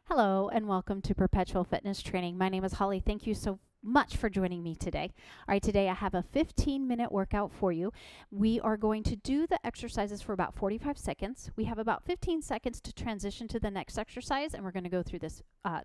Hello and welcome to Perpetual Fitness Training. My name is Holly. Thank you so much for joining me today. All right, today I have a 15-minute workout for you. We are going to do the exercises for about 45 seconds. We have about 15 seconds to transition to the next exercise, and we're going to go through this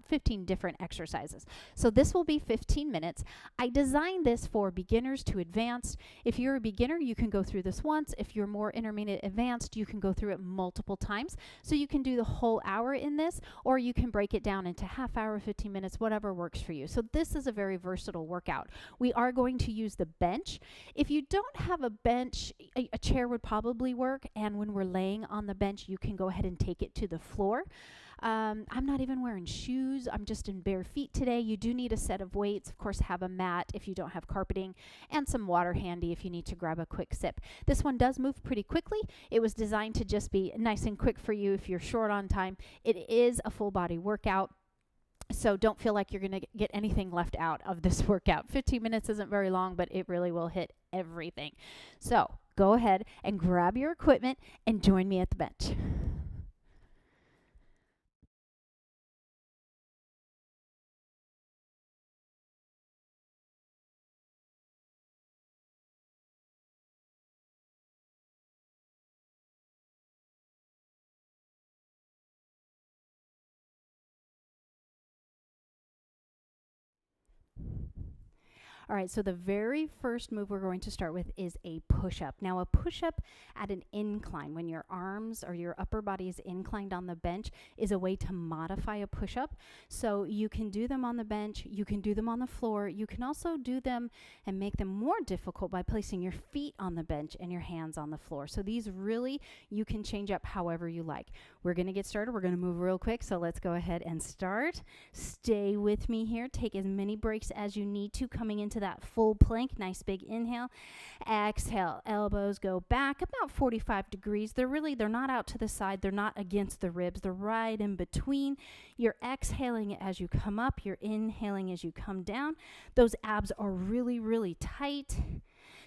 15 different exercises. So this will be 15 minutes. I designed this for beginners to advanced. If you're a beginner, you can go through this once. If you're more intermediate advanced, you can go through it multiple times. So you can do the whole hour in this, or you can break it down into half hour, 15 minutes, whatever works for you. So this is a very versatile workout. We are going to use the bench. If you don't have a bench, a chair would probably work. And when we're laying on the bench, you can go ahead and take it to the floor. I'm not even wearing shoes. I'm just in bare feet today. You do need a set of weights. Of course, have a mat if you don't have carpeting, and some water handy if you need to grab a quick sip. This one does move pretty quickly. It was designed to just be nice and quick for you if you're short on time. It is a full body workout, so don't feel like you're going to get anything left out of this workout. 15 minutes isn't very long, but it really will hit everything. So go ahead and grab your equipment and join me at the bench. All right, so the very first move we're going to start with is a push-up. Now, a push-up at an incline, when your arms or your upper body is inclined on the bench, is a way to modify a push-up. So you can do them on the bench, you can do them on the floor, you can also do them and make them more difficult by placing your feet on the bench and your hands on the floor. So these really, you can change up however you like. We're going to get started. We're going to move real quick, so let's go ahead and start. Stay with me here. Take as many breaks as you need to coming into that full plank. Nice big inhale. Exhale. Elbows go back about 45 degrees. They're not out to the side. They're not against the ribs. They're right in between. You're exhaling as you come up. You're inhaling as you come down. Those abs are really, really tight.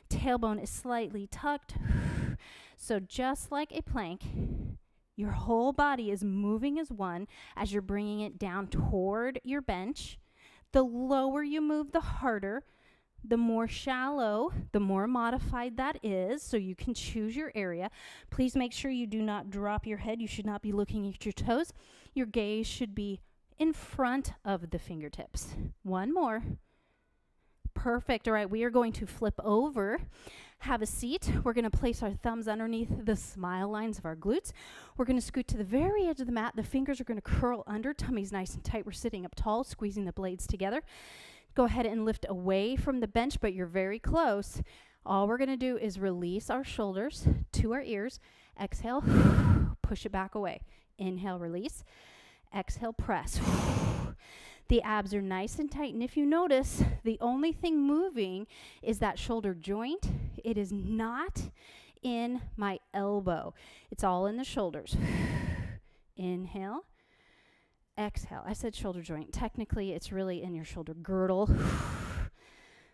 Tailbone is slightly tucked. So just like a plank, your whole body is moving as one as you're bringing it down toward your bench. The lower you move, the harder. The more shallow, the more modified that is, so you can choose your area. Please make sure you do not drop your head. You should not be looking at your toes. Your gaze should be in front of the fingertips. One more. Perfect. All right, we are going to flip over. Have a seat. We're going to place our thumbs underneath the smile lines of our glutes. We're going to scoot to the very edge of the mat. The fingers are going to curl under. Tummy's nice and tight. We're sitting up tall, squeezing the blades together. Go ahead and lift away from the bench, but you're very close. All we're going to do is release our shoulders to our ears. Exhale, push it back away. Inhale, release. Exhale, press. The abs are nice and tight, and if you notice, the only thing moving is that shoulder joint. It is not in my elbow. It's all in the shoulders. Inhale. Exhale. I said shoulder joint. Technically, it's really in your shoulder girdle.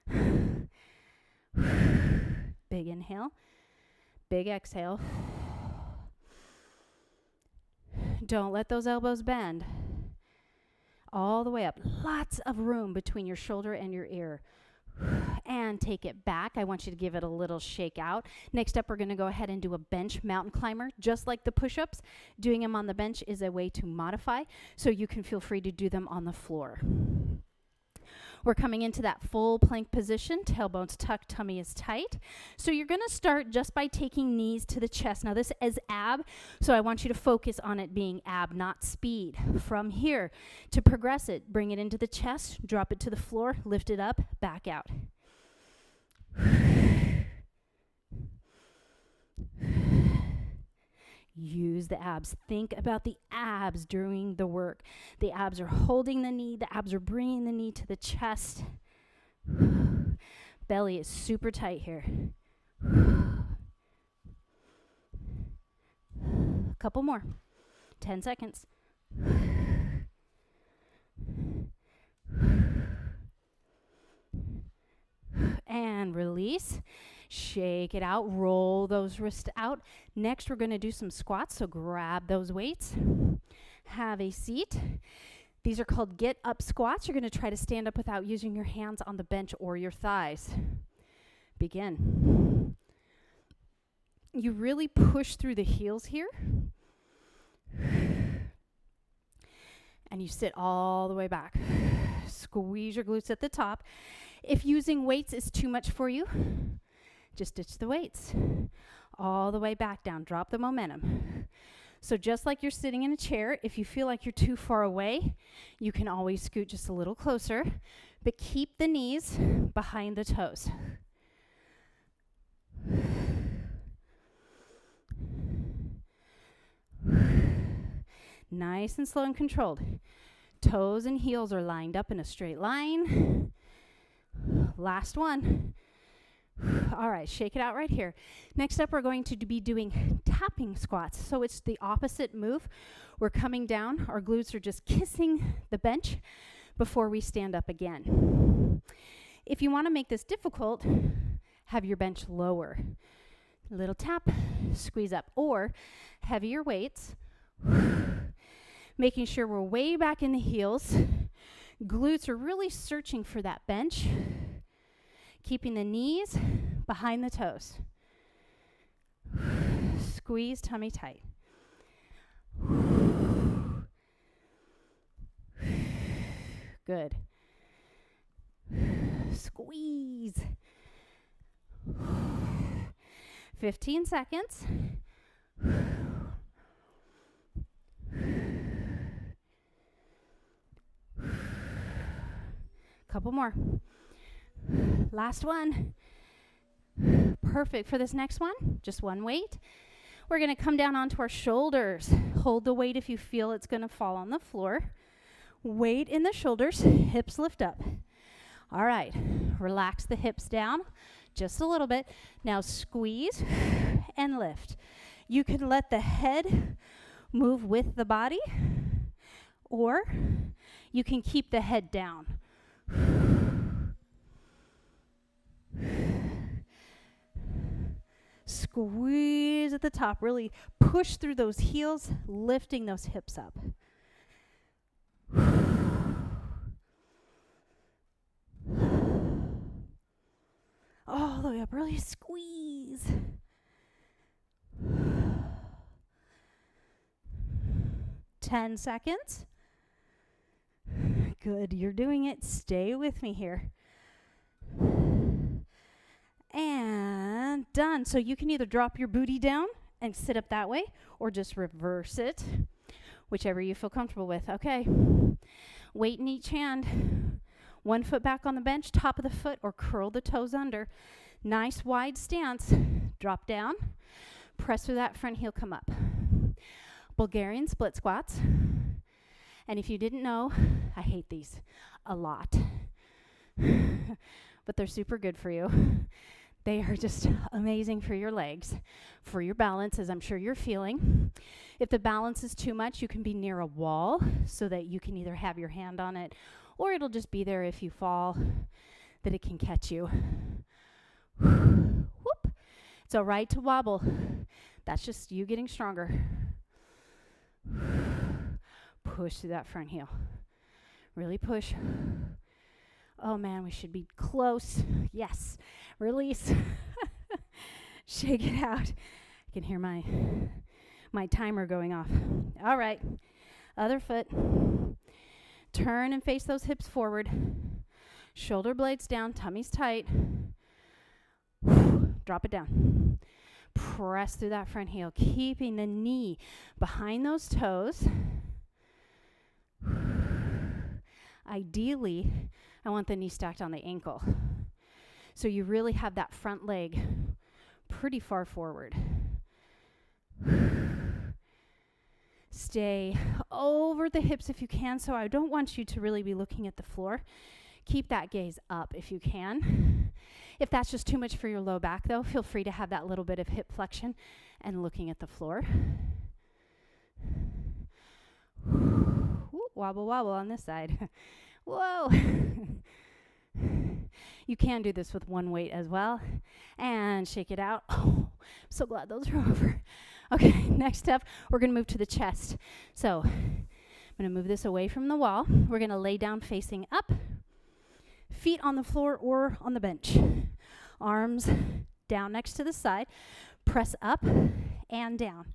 Big inhale. Big exhale. Don't let those elbows bend. All the way up. Lots of room between your shoulder and your ear. And take it back. I want you to give it a little shake out. Next up, we're going to go ahead and do a bench mountain climber, just like the push-ups. Doing them on the bench is a way to modify, so you can feel free to do them on the floor. We're coming into that full plank position. Tailbone's tucked, tummy is tight. So you're going to start just by taking knees to the chest. Now this is ab, so I want you to focus on it being ab, not speed. From here, to progress it, bring it into the chest, drop it to the floor, lift it up, back out. Use the abs. Think about the abs during the work. The abs are holding the knee. The abs are bringing the knee to the chest. Belly is super tight here. A couple more. 10 seconds. And release. Shake it out. Roll those wrists out. Next, we're going to do some squats. So grab those weights. Have a seat. These are called get up squats. You're going to try to stand up without using your hands on the bench or your thighs. Begin. You really push through the heels here. And you sit all the way back. Squeeze your glutes at the top. If using weights is too much for you, just ditch the weights. All the way back down. Drop the momentum. So just like you're sitting in a chair, if you feel like you're too far away, you can always scoot just a little closer, but keep the knees behind the toes. Nice and slow and controlled. Toes and heels are lined up in a straight line. Last one. All right, shake it out right here. Next up, we're going to be doing tapping squats. So it's the opposite move. We're coming down. Our glutes are just kissing the bench before we stand up again. If you want to make this difficult, have your bench lower. Little tap, squeeze up, or heavier weights. Making sure we're way back in the heels. Glutes are really searching for that bench. Keeping the knees behind the toes. Squeeze tummy tight. Good. Squeeze. 15 seconds. Couple more. Last one. Perfect. For this next one, just one weight. We're going to come down onto our shoulders. Hold the weight if you feel it's going to fall on the floor. Weight in the shoulders, hips lift up. All right. Relax the hips down just a little bit. Now squeeze and lift. You can let the head move with the body, or you can keep the head down. Squeeze at the top. Really push through those heels, lifting those hips up. All the way up. Really squeeze. Ten seconds. Good. You're doing it. Stay with me here. And done. So you can either drop your booty down and sit up that way, or just reverse it, whichever you feel comfortable with. Okay. Weight in each hand. One foot back on the bench, top of the foot, or curl the toes under. Nice wide stance. Drop down. Press through that front heel, come up. Bulgarian split squats. And if you didn't know, I hate these a lot. But they're super good for you. They are just amazing for your legs, for your balance, as I'm sure you're feeling. If the balance is too much, you can be near a wall so that you can either have your hand on it, or it'll just be there if you fall, that it can catch you. Whoop. It's all right to wobble. That's just you getting stronger. Push through that front heel. Really push. Oh man, we should be close. Yes. Release. Shake it out. I can hear my timer going off. All right. Other foot. Turn and face those hips forward. Shoulder blades down, tummy's tight. Drop it down. Press through that front heel, keeping the knee behind those toes. Ideally, I want the knee stacked on the ankle. So you really have that front leg pretty far forward. Stay over the hips if you can. So I don't want you to really be looking at the floor. Keep that gaze up if you can. If that's just too much for your low back, though, feel free to have that little bit of hip flexion and looking at the floor. Ooh, wobble, wobble on this side. Whoa. You can do this with one weight as well. And shake it out. Oh, I'm so glad those are over. Okay, next up, we're going to move to the chest. So I'm I'm going to move this away from the wall. We're going to lay down facing up. Feet on the floor or on the bench. Arms down next to the side. Press up and down.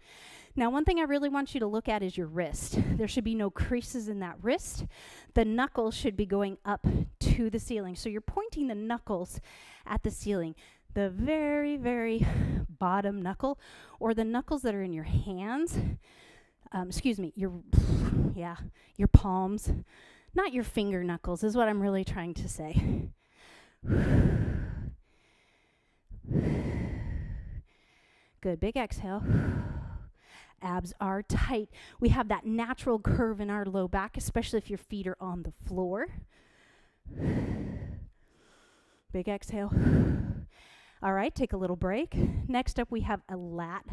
Now, one thing I really want you to look at is your wrist. There should be no creases in that wrist. The knuckles should be going up to the ceiling. So you're pointing the knuckles at the ceiling. The very, very bottom knuckle, or the knuckles that are in your hands, your palms, not your finger knuckles is what I'm really trying to say. Good, big exhale. Abs are tight. We have that natural curve in our low back, especially if your feet are on the floor. Big exhale. All right, take a little break. Next up, we have a lat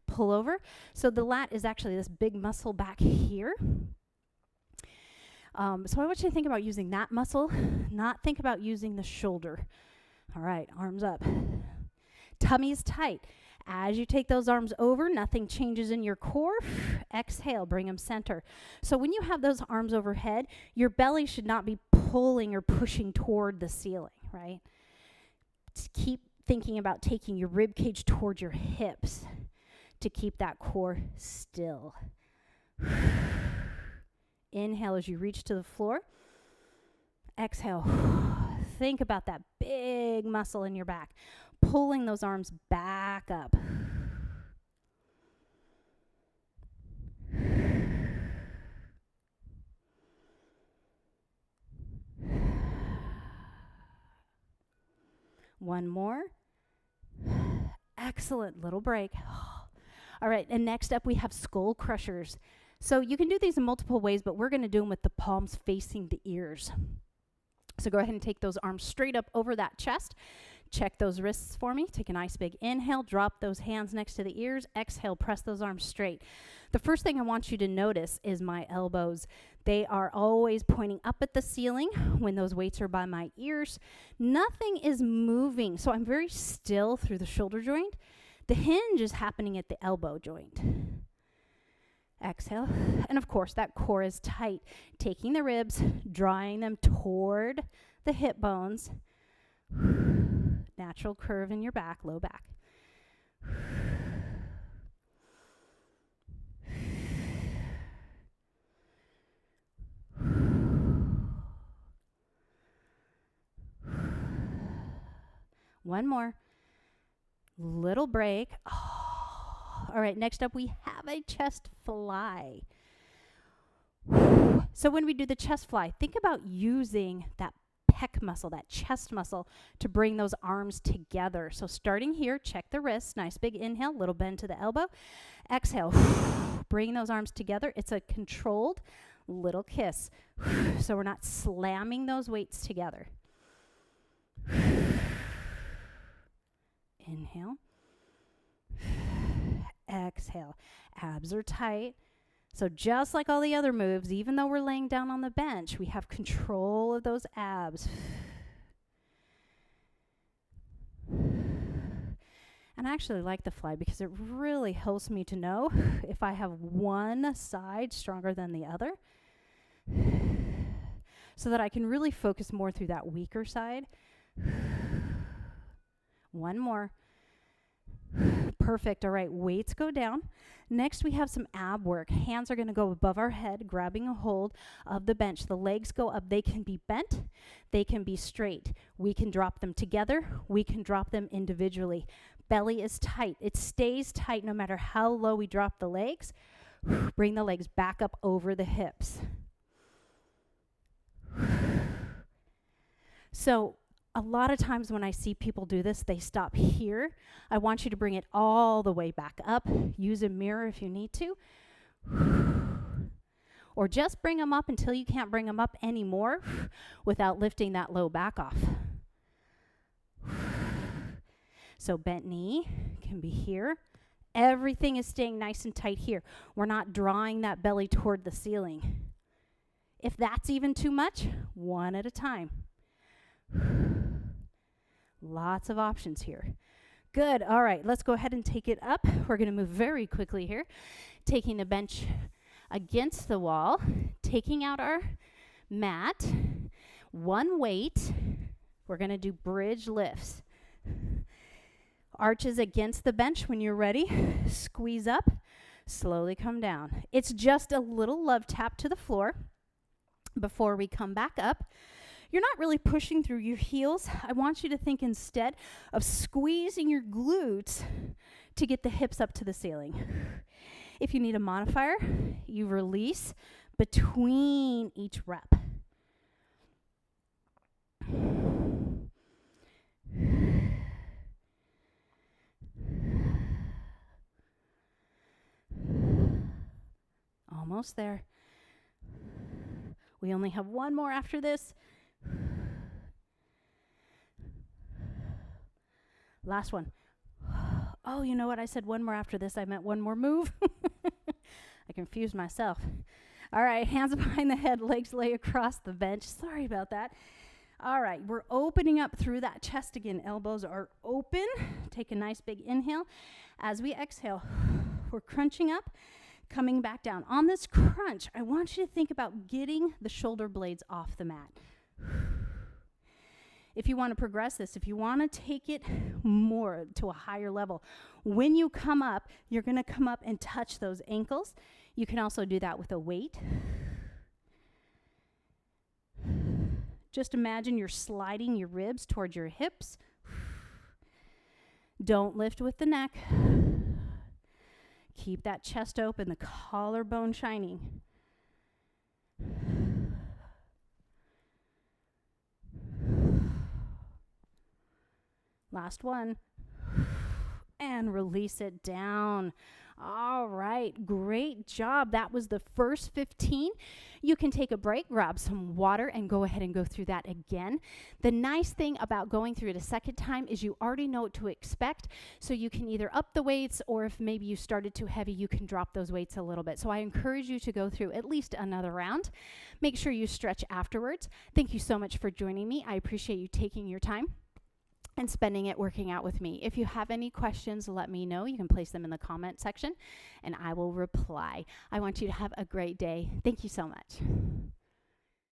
pullover. So the lat is actually this big muscle back here. So I want you to think about using that muscle, not think about using the shoulder. All right, arms up. Tummy is tight. As you take those arms over, nothing changes in your core. Exhale, bring them center. So when you have those arms overhead, your belly should not be pulling or pushing toward the ceiling, right? Just keep thinking about taking your rib cage toward your hips to keep that core still. Inhale as you reach to the floor. Exhale. Think about that big muscle in your back, pulling those arms back up. One more. Excellent. Little break. All right, and next up we have skull crushers. So you can do these in multiple ways, but we're going to do them with the palms facing the ears. So go ahead and take those arms straight up over that chest. Check those wrists for me. Take a nice big inhale. Drop those hands next to the ears. Exhale. Press those arms straight. The first thing I want you to notice is my elbows. They are always pointing up at the ceiling when those weights are by my ears. Nothing is moving, so I'm very still through the shoulder joint. The hinge is happening at the elbow joint. Exhale. And of course, that core is tight. Taking the ribs, drawing them toward the hip bones. Natural curve in your back, low back. One more. Little break. All right, next up we have a chest fly. So when we do the chest fly, think about using that pec muscle, that chest muscle, to bring those arms together. So starting here, check the wrists. Nice big inhale, little bend to the elbow. Exhale, bring those arms together. It's a controlled little kiss. So we're not slamming those weights together. Inhale. Exhale. Abs are tight. So just like all the other moves, even though we're laying down on the bench, we have control of those abs. And I actually like the fly because it really helps me to know if I have one side stronger than the other, so that I can really focus more through that weaker side. One more. Perfect. All right, weights go down. Next, we have some ab work. Hands are going to go above our head, grabbing a hold of the bench. The legs go up. They can be bent. They can be straight. We can drop them together. We can drop them individually. Belly is tight. It stays tight no matter how low we drop the legs. Bring the legs back up over the hips. So a lot of times when I see people do this, they stop here. I want you to bring it all the way back up. Use a mirror if you need to. Or just bring them up until you can't bring them up anymore without lifting that low back off. So bent knee can be here. Everything is staying nice and tight here. We're not drawing that belly toward the ceiling. If that's even too much, one at a time. Lots of options here. Good. All right, let's go ahead and take it up. We're going to move very quickly here. Taking the bench against the wall, taking out our mat, one weight. We're going to do bridge lifts. Arches against the bench when you're ready. Squeeze up, slowly come down. It's just a little love tap to the floor before we come back up. You're not really pushing through your heels. I want you to think instead of squeezing your glutes to get the hips up to the ceiling. If you need a modifier, you release between each rep. Almost there. We only have one more after this. Last one. Oh, you know what? I said one more after this. I meant one more move. I confused myself. All right, hands behind the head, legs lay across the bench. Sorry about that. All right, we're opening up through that chest again. Elbows are open. Take a nice big inhale. As we exhale, we're crunching up, coming back down. On this crunch, I want you to think about getting the shoulder blades off the mat. If you want to progress this, if you want to take it more to a higher level, when you come up, you're going to come up and touch those ankles. You can also do that with a weight. Just imagine you're sliding your ribs towards your hips. Don't lift with the neck. Keep that chest open, the collarbone shining. Last one. And release it down. All right, great job. That was the first 15. You can take a break, grab some water, and go ahead and go through that again. The nice thing about going through it a second time is you already know what to expect, so you can either up the weights, or if maybe you started too heavy, you can drop those weights a little bit. So I encourage you to go through at least another round. Make sure you stretch afterwards. Thank you so much for joining me. I appreciate you taking your time and spending it working out with me. If you have any questions, let me know. You can place them in the comment section and I will reply. I want you to have a great day. Thank you so much.